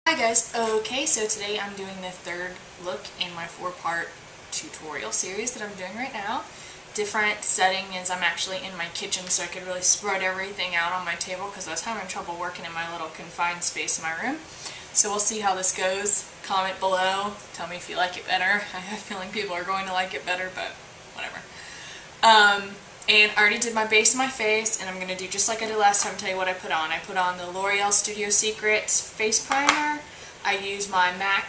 Hi guys, okay, so today I'm doing the third look in my 4-part tutorial series that I'm doing right now. Different setting is I'm actually in my kitchen so I could really spread everything out on my table because I was having trouble working in my little confined space in my room. So we'll see how this goes. Comment below, tell me if you like it better. I have a feeling people are going to like it better, but whatever. And I already did my base in my face, and I'm going to do just like I did last time, tell you what I put on. I put on the L'Oreal Studio Secrets Face Primer. I use my MAC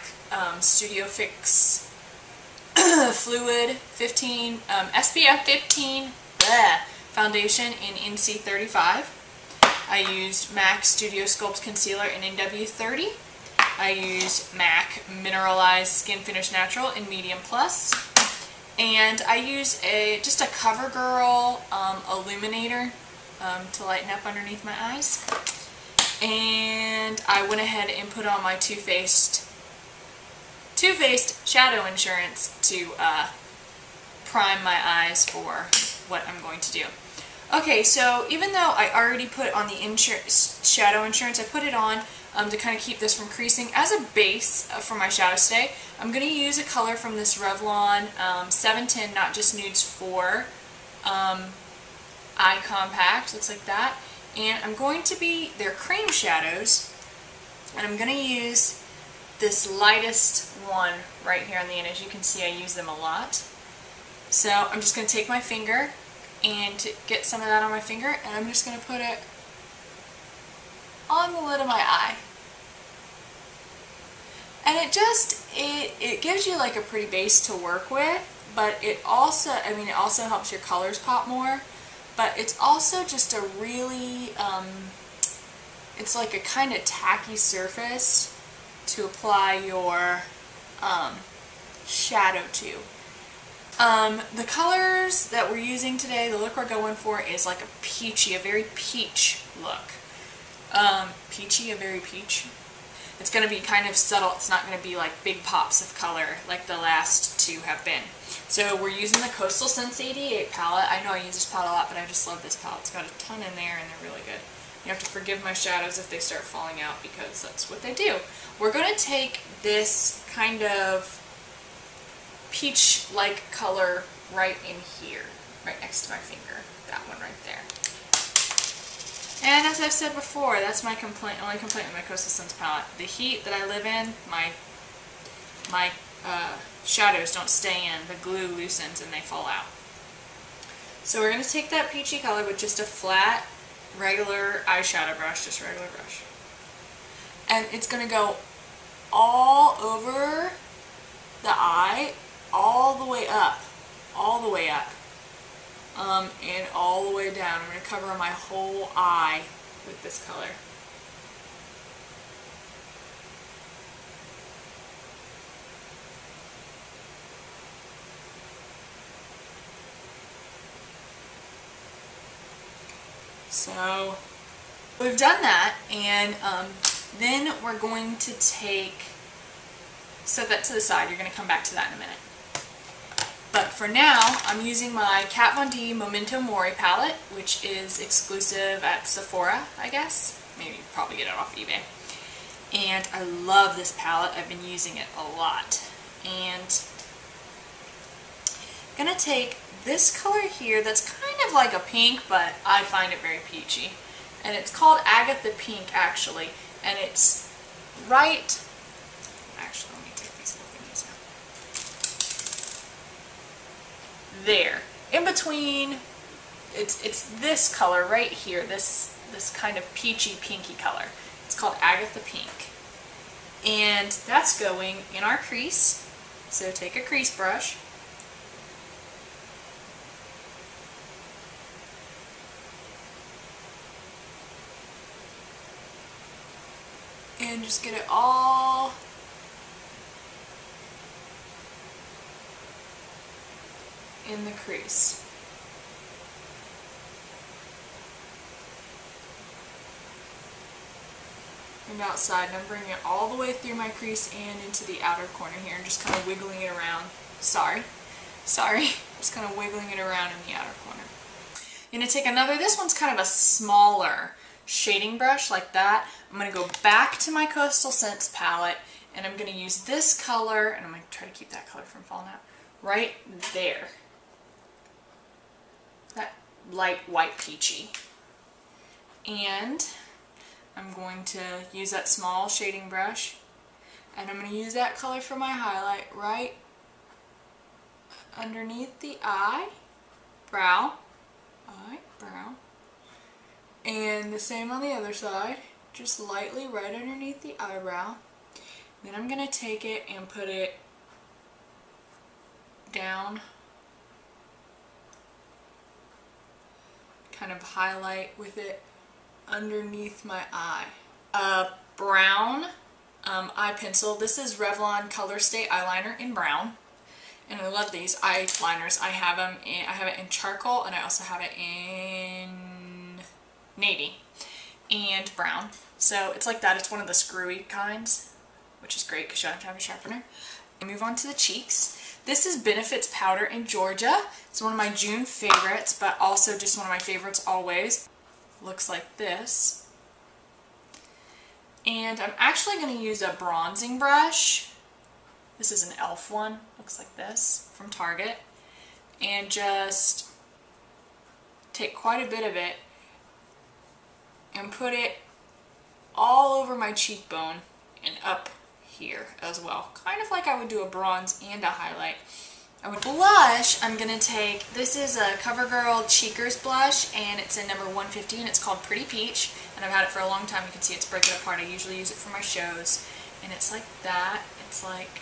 Studio Fix Fluid 15, SPF 15 foundation in NC35. I used MAC Studio Sculpt Concealer in NW30. I used MAC Mineralize Skinfinish Natural in Medium Plus. And I use just a Covergirl Illuminator to lighten up underneath my eyes. And I went ahead and put on my Too Faced Shadow Insurance to prime my eyes for what I'm going to do. Okay, so even though I already put on the Shadow Insurance, I put it on to kind of keep this from creasing. As a base for my shadow stay, I'm going to use a color from this Revlon 710 Not Just Nudes 4 Eye Compact. Looks like that. And I'm going to be, they're cream shadows, and I'm going to use this lightest one right here on the end. As you can see, I use them a lot. So I'm just going to take my finger and to get some of that on my finger, and I'm just going to put it on the lid of my eye. And it gives you like a pretty base to work with, but it also helps your colors pop more, but it's also just a really, it's like a kind of tacky surface to apply your shadow to. The colors that we're using today, the look we're going for is like a peachy, a very peach look. Peachy, a very peach. It's going to be kind of subtle. It's not going to be like big pops of color like the last two have been. So we're using the Coastal Sense 88 palette. I know I use this palette a lot, but I just love this palette. It's got a ton in there and they're really good. You have to forgive my shadows if they start falling out because that's what they do. We're going to take this kind of peach-like color right in here, right next to my finger. That one right there. And as I've said before, that's my only complaint with my Coastal Sense palette. The heat that I live in, my shadows don't stay in. The glue loosens and they fall out. So we're going to take that peachy color with just a flat, regular eyeshadow brush, just a regular brush. And it's going to go all over the eye, all the way up, all the way up. And all the way down. I'm going to cover my whole eye with this color. So we've done that, and then we're going to set that to the side. You're going to come back to that in a minute. But for now, I'm using my Kat Von D Momento Mori palette, which is exclusive at Sephora, I guess. Maybe probably get it off eBay. And I love this palette. I've been using it a lot. And I'm going to take this color here that's kind of like a pink, but I find it very peachy. And it's called Agatha Pink, actually. And it's right... Actually, let me take these little thingies out. There, in between, it's this color right here, this kind of peachy pinky color. It's called Agatha Pink, and that's going in our crease. So take a crease brush and just get it all in the crease. And outside, and I'm bringing it all the way through my crease and into the outer corner here, and just kind of wiggling it around. Sorry, just kind of wiggling it around in the outer corner. I'm going to take another, this one's kind of a smaller shading brush like that. I'm going to go back to my Coastal Scents palette, and I'm going to use this color, and I'm going to try to keep that color from falling out, right there. That light white peachy. And I'm going to use that small shading brush, and I'm going to use that color for my highlight right underneath the brow, and the same on the other side, just lightly right underneath the eyebrow. Then I'm going to take it and put it down, kind of highlight with it underneath my eye. Brown eye pencil. This is Revlon Colorstay eyeliner in brown, and I love these eyeliners. I have it in charcoal, and I also have it in navy and brown. So it's like that. It's one of the screwy kinds, which is great because you don't have to have a sharpener. I move on to the cheeks. This is Benefits Powder in Georgia. It's one of my June favorites, but also just one of my favorites always. Looks like this. And I'm actually going to use a bronzing brush. This is an e.l.f. one. Looks like this from Target. And just take quite a bit of it and put it all over my cheekbone and up here as well. Kind of like I would do a bronze and a highlight. With blush, I'm going to take, this is a Covergirl Cheekers blush, and it's in number 150, and it's called Pretty Peach, and I've had it for a long time. You can see it's breaking apart. I usually use it for my shows, and it's like that. It's like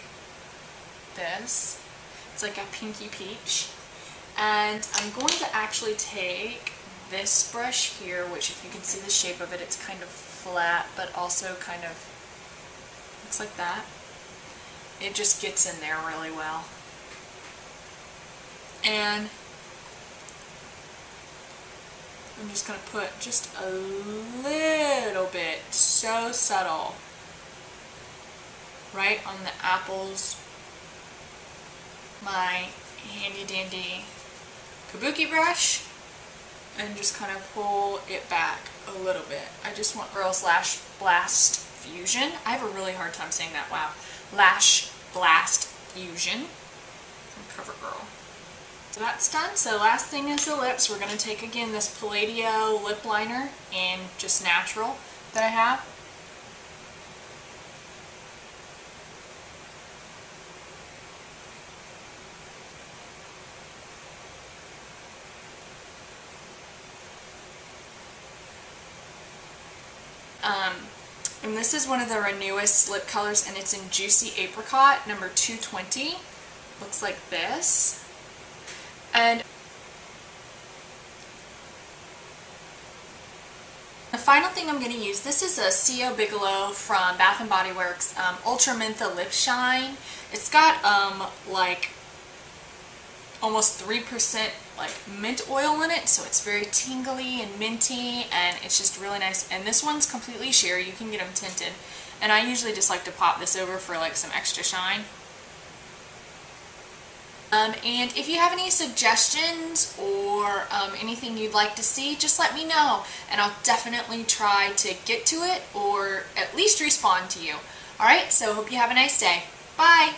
this. It's like a pinky peach. And I'm going to actually take this brush here, which if you can see the shape of it, it's kind of flat, but also kind of looks like that. It just gets in there really well. And I'm just going to put just a little bit, so subtle, right on the apples. My handy dandy kabuki brush, and just kind of pull it back a little bit. I just want Earl's Lash Blast Fusion. I have a really hard time saying that, wow. Lash Blast Fusion from CoverGirl. So that's done. So last thing is the lips. We're going to take again this Palladio Lip Liner in just natural that I have. And this is one of the Renewist lip colors, and it's in Juicy Apricot, number 220. Looks like this. And the final thing I'm going to use, this is a C.O. Bigelow from Bath & Body Works Ultra Mentha Lip Shine. It's got like almost 3% like mint oil in it, so it's very tingly and minty, and it's just really nice. And this one's completely sheer. You can get them tinted, and I usually just like to pop this over for like some extra shine. And if you have any suggestions or anything you'd like to see, just let me know, and I'll definitely try to get to it or at least respond to you. Alright, so hope you have a nice day. Bye!